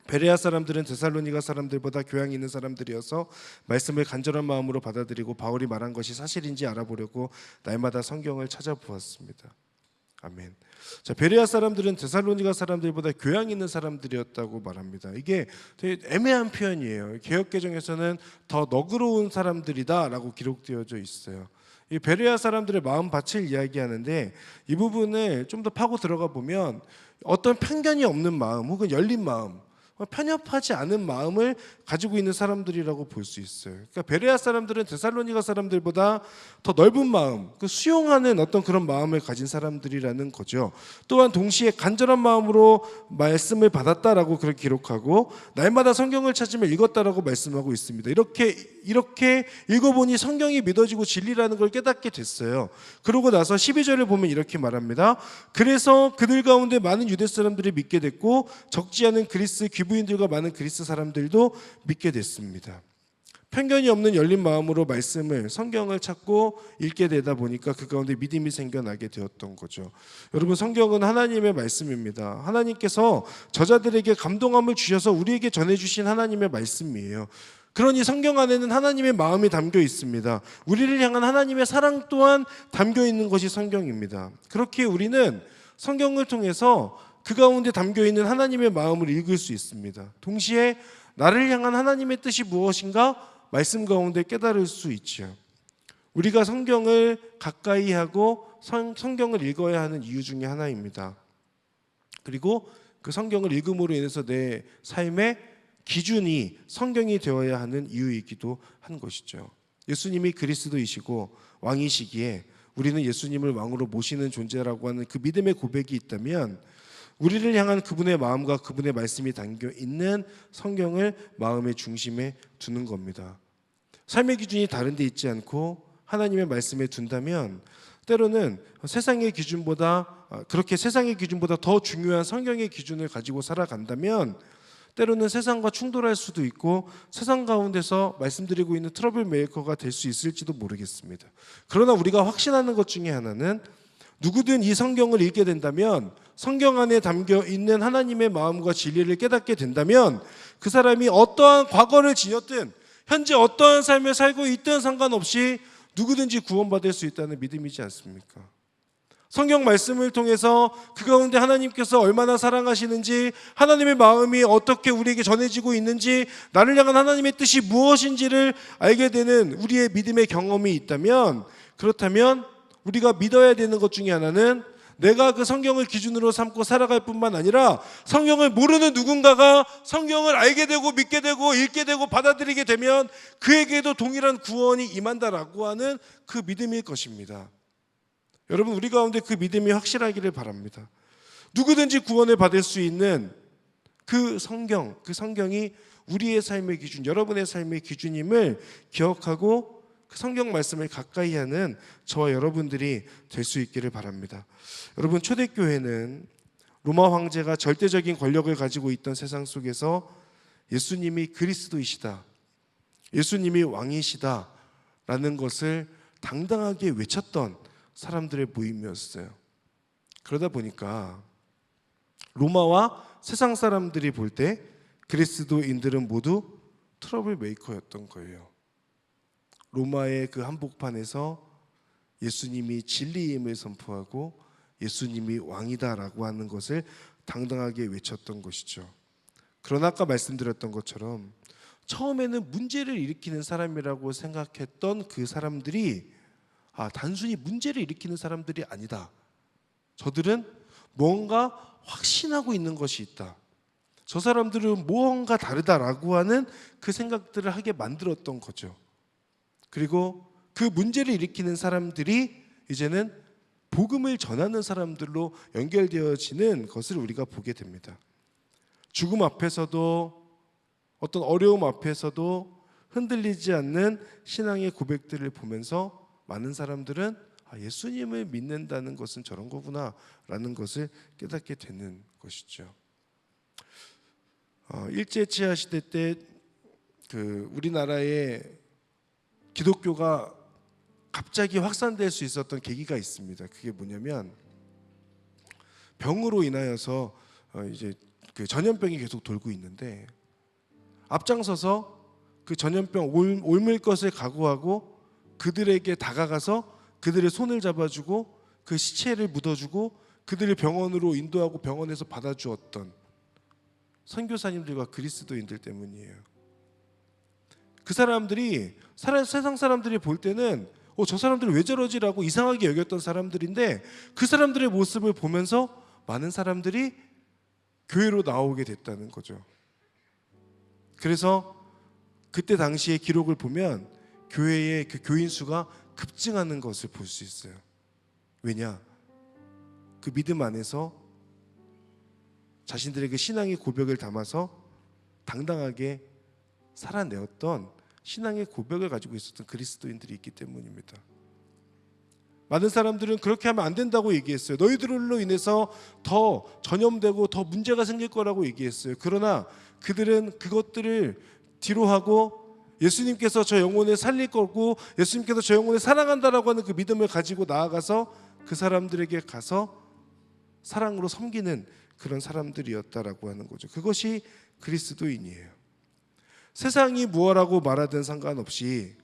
베레아 사람들은 데살로니가 사람들보다 교양이 있는 사람들이어서 말씀을 간절한 마음으로 받아들이고 바울이 말한 것이 사실인지 알아보려고 날마다 성경을 찾아보았습니다. 아멘. 자, 베레아 사람들은 데살로니가 사람들보다 교양 있는 사람들이었다고 말합니다. 이게 되게 애매한 표현이에요. 개역개정에서는 더 너그러운 사람들이다라고 기록되어져 있어요. 이 베레아 사람들의 마음밭을 이야기하는데 이 부분을 좀 더 파고 들어가 보면 어떤 편견이 없는 마음 혹은 열린 마음, 편협하지 않은 마음을 가지고 있는 사람들이라고 볼 수 있어요. 그러니까 베레아 사람들은 데살로니가 사람들보다 더 넓은 마음, 수용하는 어떤 그런 마음을 가진 사람들이라는 거죠. 또한 동시에 간절한 마음으로 말씀을 받았다라고 그렇게 기록하고 날마다 성경을 찾으며 읽었다라고 말씀하고 있습니다. 이렇게 읽어보니 성경이 믿어지고 진리라는 걸 깨닫게 됐어요. 그러고 나서 12절을 보면 이렇게 말합니다. 그래서 그들 가운데 많은 유대 사람들이 믿게 됐고 적지 않은 그리스 귀부인들과 많은 그리스 사람들도 믿게 됐습니다. 편견이 없는 열린 마음으로 말씀을 성경을 찾고 읽게 되다 보니까 그 가운데 믿음이 생겨나게 되었던 거죠. 여러분, 성경은 하나님의 말씀입니다. 하나님께서 저자들에게 감동함을 주셔서 우리에게 전해주신 하나님의 말씀이에요. 그러니 성경 안에는 하나님의 마음이 담겨 있습니다. 우리를 향한 하나님의 사랑 또한 담겨 있는 것이 성경입니다. 그렇게 우리는 성경을 통해서 그 가운데 담겨 있는 하나님의 마음을 읽을 수 있습니다. 동시에 나를 향한 하나님의 뜻이 무엇인가 말씀 가운데 깨달을 수 있죠. 우리가 성경을 가까이 하고 성경을 읽어야 하는 이유 중에 하나입니다. 그리고 그 성경을 읽음으로 인해서 내 삶의 기준이 성경이 되어야 하는 이유이기도 한 것이죠. 예수님이 그리스도이시고 왕이시기에 우리는 예수님을 왕으로 모시는 존재라고 하는 그 믿음의 고백이 있다면 우리를 향한 그분의 마음과 그분의 말씀이 담겨 있는 성경을 마음의 중심에 두는 겁니다. 삶의 기준이 다른 데 있지 않고 하나님의 말씀에 둔다면 때로는 세상의 기준보다 더 중요한 성경의 기준을 가지고 살아간다면 때로는 세상과 충돌할 수도 있고 세상 가운데서 말씀드리고 있는 트러블 메이커가 될 수 있을지도 모르겠습니다. 그러나 우리가 확신하는 것 중에 하나는 누구든 이 성경을 읽게 된다면 성경 안에 담겨 있는 하나님의 마음과 진리를 깨닫게 된다면 그 사람이 어떠한 과거를 지녔든 현재 어떠한 삶을 살고 있든 상관없이 누구든지 구원받을 수 있다는 믿음이지 않습니까? 성경 말씀을 통해서 그 가운데 하나님께서 얼마나 사랑하시는지, 하나님의 마음이 어떻게 우리에게 전해지고 있는지, 나를 향한 하나님의 뜻이 무엇인지를 알게 되는 우리의 믿음의 경험이 있다면, 그렇다면 우리가 믿어야 되는 것 중에 하나는 내가 그 성경을 기준으로 삼고 살아갈 뿐만 아니라 성경을 모르는 누군가가 성경을 알게 되고 믿게 되고 읽게 되고 받아들이게 되면 그에게도 동일한 구원이 임한다라고 하는 그 믿음일 것입니다. 여러분, 우리 가운데 그 믿음이 확실하기를 바랍니다. 누구든지 구원을 받을 수 있는 그 성경이 우리의 삶의 기준, 여러분의 삶의 기준임을 기억하고 그 성경 말씀을 가까이 하는 저와 여러분들이 될 수 있기를 바랍니다. 여러분, 초대교회는 로마 황제가 절대적인 권력을 가지고 있던 세상 속에서 예수님이 그리스도이시다, 예수님이 왕이시다 라는 것을 당당하게 외쳤던 사람들의 모임이었어요. 그러다 보니까 로마와 세상 사람들이 볼 때 그리스도인들은 모두 트러블 메이커였던 거예요. 로마의 그 한복판에서 예수님이 진리임을 선포하고 예수님이 왕이다라고 하는 것을 당당하게 외쳤던 것이죠. 그러나 아까 말씀드렸던 것처럼 처음에는 문제를 일으키는 사람이라고 생각했던 그 사람들이 단순히 문제를 일으키는 사람들이 아니다. 저들은 뭔가 확신하고 있는 것이 있다. 저 사람들은 무언가 다르다라고 하는 그 생각들을 하게 만들었던 거죠. 그리고 그 문제를 일으키는 사람들이 이제는 복음을 전하는 사람들로 연결되어지는 것을 우리가 보게 됩니다. 죽음 앞에서도 어떤 어려움 앞에서도 흔들리지 않는 신앙의 고백들을 보면서 많은 사람들은 예수님을 믿는다는 것은 저런 거구나 라는 것을 깨닫게 되는 것이죠. 일제 치하 시대 때 우리나라에 기독교가 갑자기 확산될 수 있었던 계기가 있습니다. 그게 뭐냐면 병으로 인하여서 이제 그 전염병이 계속 돌고 있는데 앞장서서 그 전염병 옮을 것을 각오하고 그들에게 다가가서 그들의 손을 잡아주고 그 시체를 묻어주고 그들을 병원으로 인도하고 병원에서 받아주었던 선교사님들과 그리스도인들 때문이에요. 그 사람들이 세상 사람들이 볼 때는 저 사람들 왜 저러지라고 이상하게 여겼던 사람들인데 그 사람들의 모습을 보면서 많은 사람들이 교회로 나오게 됐다는 거죠. 그래서 그때 당시의 기록을 보면 교회의 그 교인 수가 급증하는 것을 볼 수 있어요. 왜냐? 그 믿음 안에서 자신들의 그 신앙의 고백을 담아서 당당하게 살아내었던 신앙의 고백을 가지고 있었던 그리스도인들이 있기 때문입니다. 많은 사람들은 그렇게 하면 안 된다고 얘기했어요. 너희들로 인해서 더 전염되고 더 문제가 생길 거라고 얘기했어요. 그러나 그들은 그것들을 뒤로 하고 예수님께서 저 영혼을 살릴 거고 예수님께서 저 영혼을 사랑한다라고 하는 그 믿음을 가지고 나아가서 그 사람들에게 가서 사랑으로 섬기는 그런 사람들이었다라고 하는 거죠. 그것이 그리스도인이에요. 세상이 무엇라고 말하든 상관없이,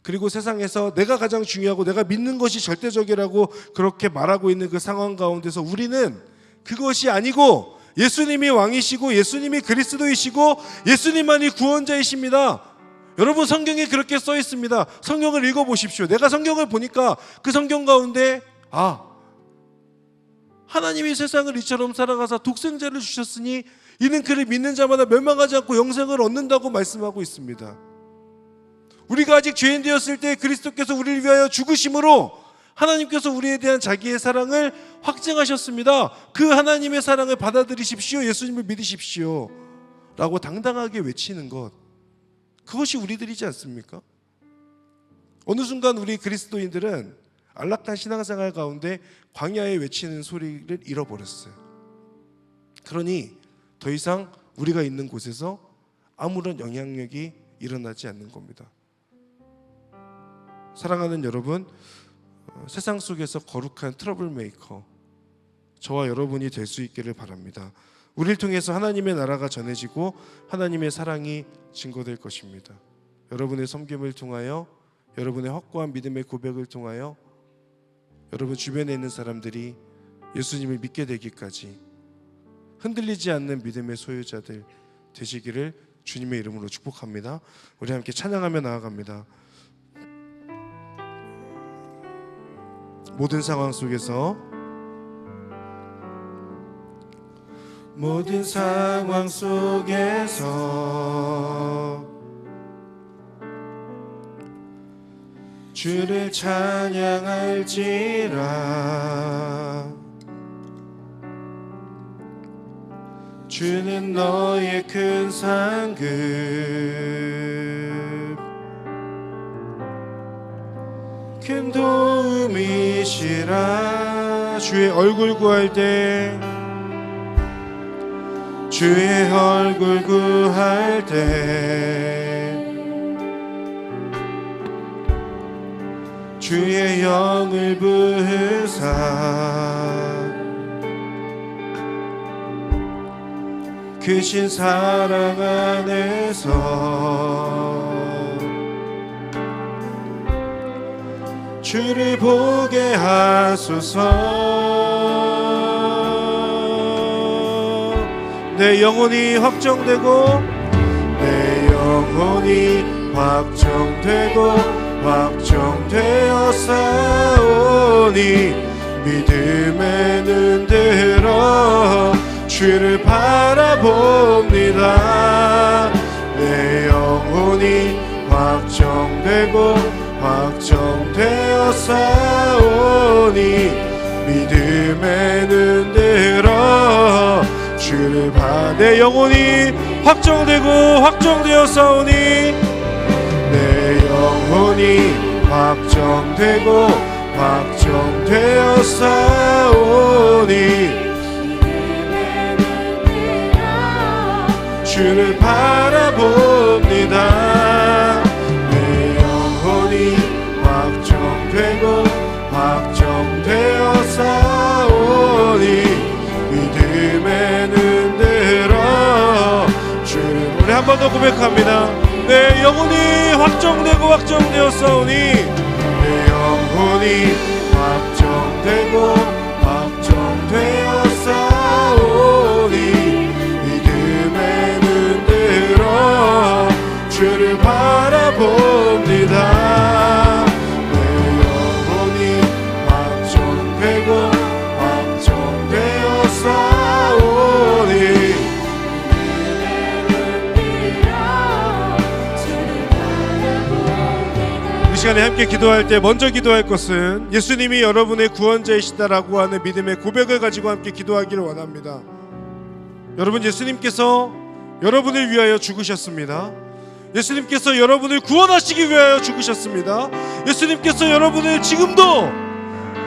그리고 세상에서 내가 가장 중요하고 내가 믿는 것이 절대적이라고 그렇게 말하고 있는 그 상황 가운데서 우리는 그것이 아니고 예수님이 왕이시고 예수님이 그리스도이시고 예수님만이 구원자이십니다. 여러분, 성경에 그렇게 써 있습니다. 성경을 읽어보십시오. 내가 성경을 보니까 그 성경 가운데 하나님이 세상을 이처럼 살아가사 독생자를 주셨으니 이는 그를 믿는 자마다 멸망하지 않고 영생을 얻는다고 말씀하고 있습니다. 우리가 아직 죄인 되었을 때 그리스도께서 우리를 위하여 죽으심으로 하나님께서 우리에 대한 자기의 사랑을 확증하셨습니다. 그 하나님의 사랑을 받아들이십시오. 예수님을 믿으십시오 라고 당당하게 외치는 것, 그것이 우리들이지 않습니까? 어느 순간 우리 그리스도인들은 안락한 신앙생활 가운데 광야에 외치는 소리를 잃어버렸어요. 그러니 더 이상 우리가 있는 곳에서 아무런 영향력이 일어나지 않는 겁니다. 사랑하는 여러분, 세상 속에서 거룩한 트러블 메이커 저와 여러분이 될 수 있기를 바랍니다. 우리를 통해서 하나님의 나라가 전해지고 하나님의 사랑이 증거될 것입니다. 여러분의 섬김을 통하여, 여러분의 확고한 믿음의 고백을 통하여 여러분 주변에 있는 사람들이 예수님을 믿게 되기까지 흔들리지 않는 믿음의 소유자들 되시기를 주님의 이름으로 축복합니다. 우리 함께 찬양하며 나아갑니다. 모든 상황 속에서, 모든 상황 속에서 주를 찬양할지라. 주는 너의 큰 상급, 큰 도움이시라. 주의 얼굴 구할 때, 주의 얼굴 구할 때 주의 영을 부으사 크신 사랑 안에서 주를 보게 하소서. 내 영혼이 확정되고 확정되고 확정되어 싸우니 믿음의 눈 들어 주를 바라봅니다. 내 영혼이 확정되고 확정되어 싸우니 믿음의 눈 들어 주를 내 영혼이 확정되고 확정되어 싸우니 내 영혼이 확정되고 확정되어 싸우니 주를 바라봅니다. 내 영혼이 확정되고 확정되어 싸우니 믿음의 눈 들어 주를 우리 한 번 더 고백합니다. 내 영혼이 확정되고 확정되어 싸우니 내 영혼이 확정되고 확정되어 싸우니 믿음의 눈 들어 주를 바라봅니다. 내 영혼이 확정되고 확정되어 싸우니 이 시간에 함께 기도할 때 먼저 기도할 것은 예수님이 여러분의 구원자이시다라고 하는 믿음의 고백을 가지고 함께 기도하기를 원합니다. 여러분, 예수님께서 여러분을 위하여 죽으셨습니다. 예수님께서 여러분을 구원하시기 위하여 죽으셨습니다. 예수님께서 여러분을 지금도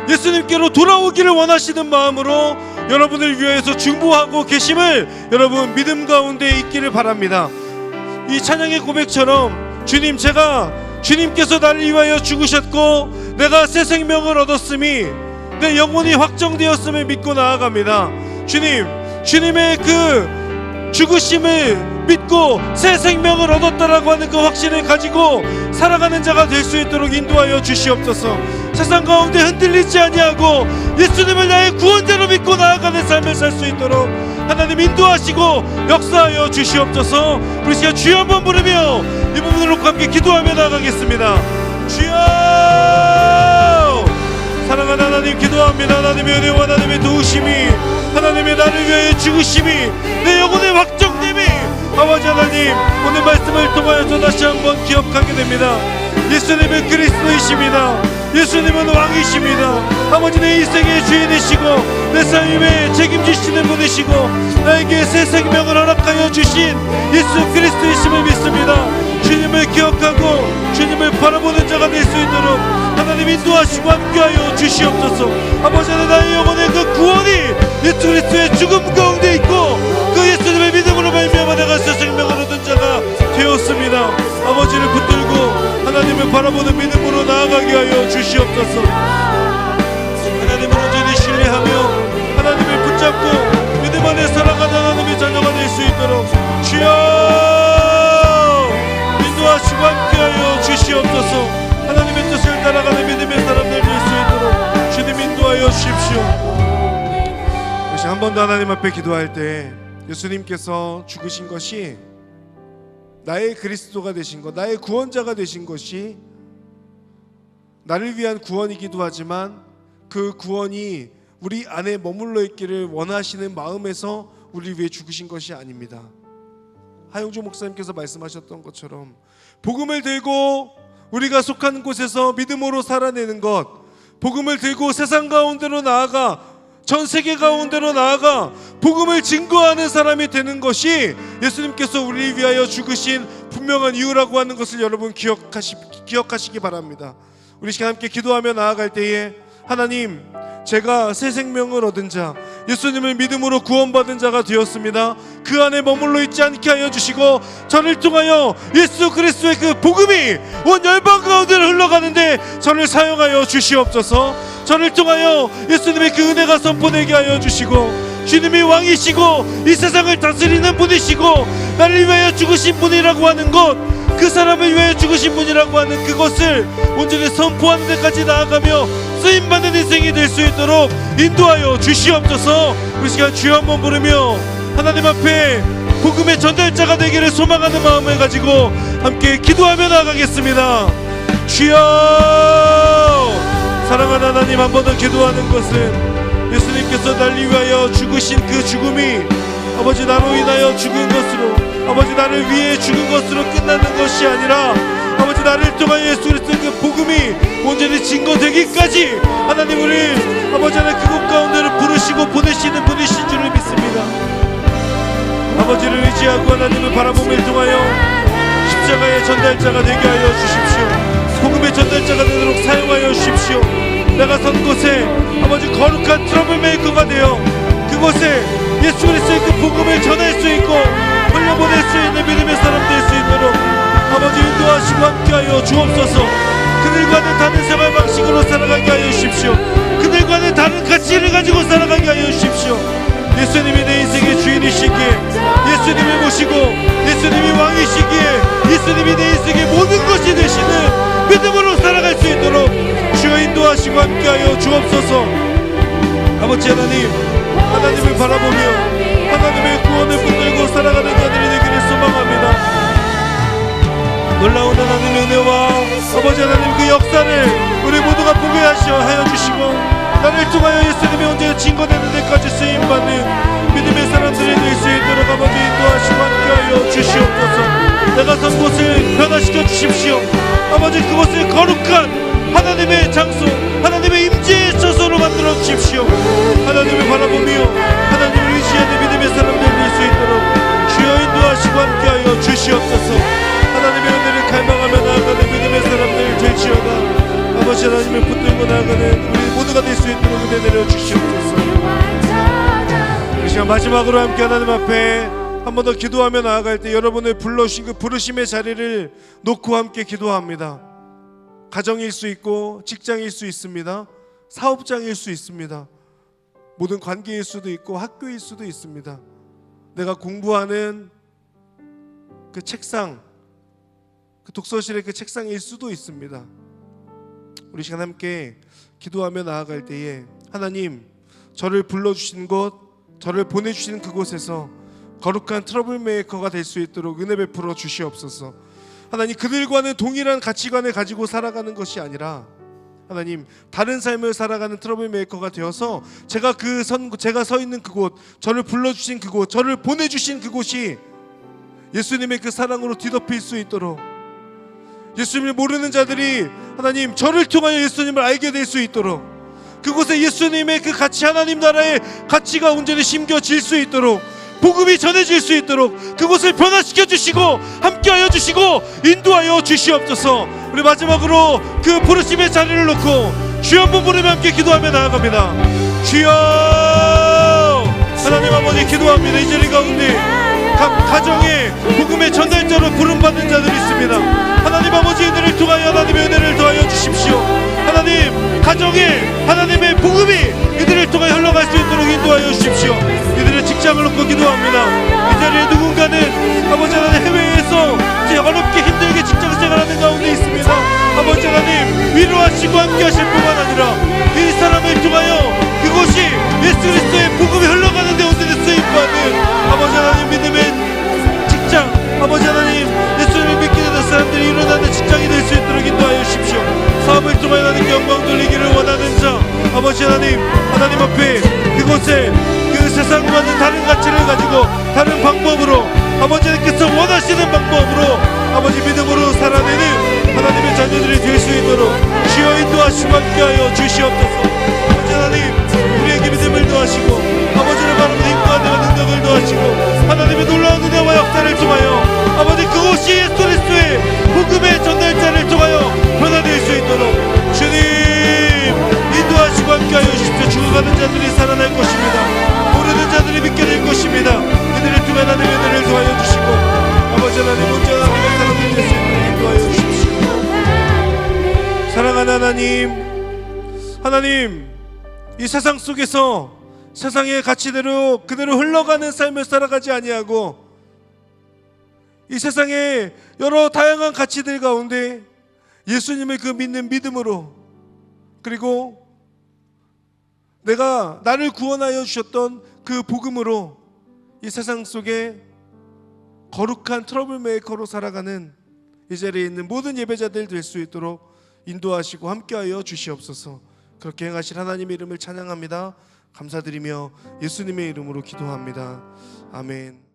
예수님께로 돌아오기를 원하시는 마음으로 여러분을 위하여서 중보하고 계심을 여러분 믿음 가운데 있기를 바랍니다. 이 찬양의 고백처럼 주님, 제가 주님께서 나를 위하여 죽으셨고 내가 새 생명을 얻었음이 내 영혼이 확정되었음을 믿고 나아갑니다. 주님, 주님의 그 죽으심을 믿고 새 생명을 얻었다라고 하는 그 확신을 가지고 살아가는 자가 될 수 있도록 인도하여 주시옵소서. 세상 가운데 흔들리지 아니하고 예수님을 나의 구원자로 믿고 나아가는 삶을 살 수 있도록 하나님 인도하시고 역사하여 주시옵소서. 우리 시간 주여 한번 부르며 이 부분으로 함께 기도하며 나아가겠습니다. 주여! 사랑하는 하나님, 기도합니다. 하나님의 은혜와 하나님의 도우심이, 하나님의 나를 위하여 죽으심이, 내 영혼의 확정됨이 아버지 하나님 오늘 말씀을 통하여서 다시 한번 기억하게 됩니다. 예수님은 그리스도이십니다. 예수님은 왕이십니다. 아버지, 내 인생의 주인이시고 내 삶에 책임지시는 분이시고 나에게 새 생명을 허락하여 주신 예수 그리스도이심을 믿습니다. 주님을 기억하고 주님을 바라보는 자가 될 수 있도록 하나님 인도하시고 함께하여 주시옵소서. 아버지 하나님, 나의 영혼의 그 구원이 예수 그리스도의 죽음 가운데 있고 그 예수님의 믿음으로 말미암아 내가 새 생명을 얻은 자가 되었습니다. 아버지를 붙들고 하나님을 바라보는 믿음으로 나아가게 하여 주시옵소서. 하나님을 온전히 신뢰하며 하나님을 붙잡고 믿음 안에 살아가는 하나님의 자녀가 될 수 있도록 주여 인도하시고 함께하여 주시옵소서. 하나님의 뜻을 따라가는 믿음의 사람들 될 수 있도록 주님 인도하여 주십시오. 다시 한 번 더 하나님 앞에 기도할 때 예수님께서 죽으신 것이 나의 그리스도가 되신 것, 나의 구원자가 되신 것이 나를 위한 구원이기도 하지만 그 구원이 우리 안에 머물러 있기를 원하시는 마음에서 우리 위해 죽으신 것이 아닙니다. 하용조 목사님께서 말씀하셨던 것처럼 복음을 들고 우리가 속한 곳에서 믿음으로 살아내는 것, 복음을 들고 세상 가운데로 나아가 전 세계 가운데로 나아가 복음을 증거하는 사람이 되는 것이 예수님께서 우리를 위하여 죽으신 분명한 이유라고 하는 것을 여러분 기억하시기 바랍니다. 우리 시간 함께 기도하며 나아갈 때에 하나님, 제가 새 생명을 얻은 자, 예수님을 믿음으로 구원받은 자가 되었습니다. 그 안에 머물러 있지 않게 하여 주시고 저를 통하여 예수 그리스도의 그 복음이 온 열방 가운데로 흘러가는데 저를 사용하여 주시옵소서. 저를 통하여 예수님의 그 은혜가 선포되게 하여 주시고 주님이 왕이시고 이 세상을 다스리는 분이시고 나를 위하여 죽으신 분이라고 하는 것, 그 사람을 위하여 죽으신 분이라고 하는 그것을 온전히 선포하는 데까지 나아가며 쓰임받는 인생이 될 수 있도록 인도하여 주시옵소서. 우리 시간 주여 한번 부르며 하나님 앞에 복음의 전달자가 되기를 소망하는 마음을 가지고 함께 기도하며 나아가겠습니다. 주여, 사랑하는 하나님, 한 번 더 기도하는 것은 예수님께서 날 위하여 죽으신 그 죽음이 아버지 나로 인하여 죽은 것으로, 아버지 나를 위해 죽은 것으로 끝나는 것이 아니라 아버지 나를 통하여 예수 그리스도의 그 복음이 온전히 증거되기까지 하나님 우리 아버지 하나님 그곳 가운데를 부르시고 보내시는 분이신 줄을 믿습니다. 아버지를 의지하고 하나님을 바라봄을 통하여 십자가의 전달자가 되게 하여 주십시오. 복음의 전달자가 되도록 사용하여 주십시오. 내가 선 곳에 아버지 거룩한 트러블 메이커가 되어 그곳에 예수 그리스도의 그 복음을 전할 수 있고 흘려보낼 수 있는 믿음의 사람 될 수 있도록 아버지 인도하시고 함께하여 주옵소서. 그들과는 다른 생활 방식으로 살아가게 하여 주십시오. 그들과는 다른 가치를 가지고 살아가게 하여 주십시오. 예수님이 내 인생의 주인이시기에, 예수님을 모시고 예수님이 왕이시기에 예수님이 내 인생의 모든 것이 되시는 믿음으로 살아갈 수 있도록 주여 인도하시고 함께하여 주옵소서. 아버지 하나님, 하나님을 바라보며 하나님의 구원을 붙들고 살아가는 자들이 되기를 소망합니다. 놀라운 하나님의 은혜와 아버지 하나님 그 역사를 우리 모두가 보게 하여 주시고 나를 통하여 예수님이 언제 증거되는 데까지 쓰임받는 믿음의 사람들이 될 수 있도록 아버지 인도하시고 함께하여 주시옵소서. 내가 선 곳을 변화시켜 주십시오. 아버지 그곳을 거룩한 하나님의 장소, 하나님의 임재의 처소로 만들어 주십시오. 하나님을 바라보며 하나님을 의지하는 믿음의 사람들 될 수 있도록 주여 인도하시고 함께하여 주시옵소서. 하나님의 은혜를 갈망하며 나아가는 믿음의 사람들 될지어다. 아버지 하나님을 붙들고 나아가는 우리 모두가 될 수 있도록 은혜 내려 주시옵소서. 이 시간 마지막으로 함께 하나님 앞에 한 번 더 기도하며 나아갈 때 여러분을 불러주신 그 부르심의 자리를 놓고 함께 기도합니다. 가정일 수 있고 직장일 수 있습니다. 사업장일 수 있습니다. 모든 관계일 수도 있고 학교일 수도 있습니다. 내가 공부하는 그 책상, 그 독서실의 그 책상일 수도 있습니다. 우리 시간 함께 기도하며 나아갈 때에 하나님, 저를 불러주신 곳, 저를 보내주신 그곳에서 거룩한 트러블 메이커가 될 수 있도록 은혜 베풀어 주시옵소서. 하나님, 그들과는 동일한 가치관을 가지고 살아가는 것이 아니라 하나님, 다른 삶을 살아가는 트러블 메이커가 되어서 제가 서 있는 그곳, 저를 불러주신 그곳, 저를 보내주신 그곳이 예수님의 그 사랑으로 뒤덮일 수 있도록, 예수님을 모르는 자들이 하나님 저를 통하여 예수님을 알게 될 수 있도록, 그곳에 예수님의 그 가치, 하나님 나라의 가치가 온전히 심겨질 수 있도록, 복음이 전해질 수 있도록 그곳을 변화시켜 주시고 함께하여 주시고 인도하여 주시옵소서. 우리 마지막으로 그 부르심의 자리를 놓고 주여 한번 부르며 함께 기도하며 나아갑니다. 주여, 하나님 아버지 기도합니다. 이 자리 가운데 각 가정에 복음의 전달자로 부름받는 자들이 있습니다. 하나님 아버지 이들을 통하여 하나님의 은혜를 더하여 주십시오. 하나님 가정에 하나님의 복음이 이들을 통하여 흘러갈 수 있도록 인도하여 주십시오. 이들의 직장을 놓고 기도합니다. 이 자리에 누군가는 아버지 하나님 해외에서 어렵게 힘들게 직장생활하는 가운데 있습니다. 아버지 하나님 위로하시고 함께하실 뿐만 아니라 이 사람을 통하여 그곳이 예수 그리스도의 복음이 흘러가는 데 온전히 쓰임받는 아버지 하나님 믿음의 직장, 아버지 하나님 예수님을 믿게 되는 사람들이 일어나는 직장이 될 수 있도록 인도하여 주십시오. 사업을 통하여 하나님 영광 돌리기를 원하는 자, 아버지 하나님 앞에 그곳에 그 세상과는 다른 가치를 가지고 다른 방법으로 아버지 하나님께서 원하시는 방법으로 아버지 믿음으로 살아내는 하나님의 자녀들이 될 수 있도록 주여 인도하시고 함께하여 주시옵소서. 아버지 하나님 우리에게 믿음을 더하시고 아버지를 바라보는 힘과 능력을 더하시고 하나님의 놀라운 은혜와 역사를 통하여 아버지 그곳이 예수 그리스도의 복음의 전달자를 통하여 변화될 수 있도록 주님 인도하시고 함께하여 주십시오. 죽어가는 자들이 살아날 것입니다. 모르는 자들이 믿게 될 것입니다. 이들을 통해 하나님의 은혜를 더하여 주시고 아버지 하나님 온전한 하나님의 사람들이 될 수 있도록 인도하여 주십시오. 사랑하는 하나님, 이 세상 속에서 세상의 가치대로 그대로 흘러가는 삶을 살아가지 아니하고 이 세상의 여러 다양한 가치들 가운데 예수님을 그 믿는 믿음으로, 그리고 나를 구원하여 주셨던 그 복음으로 이 세상 속에 거룩한 트러블 메이커로 살아가는 이 자리에 있는 모든 예배자들 될 수 있도록 인도하시고 함께하여 주시옵소서. 그렇게 행하실 하나님의 이름을 찬양합니다. 감사드리며 예수님의 이름으로 기도합니다. 아멘.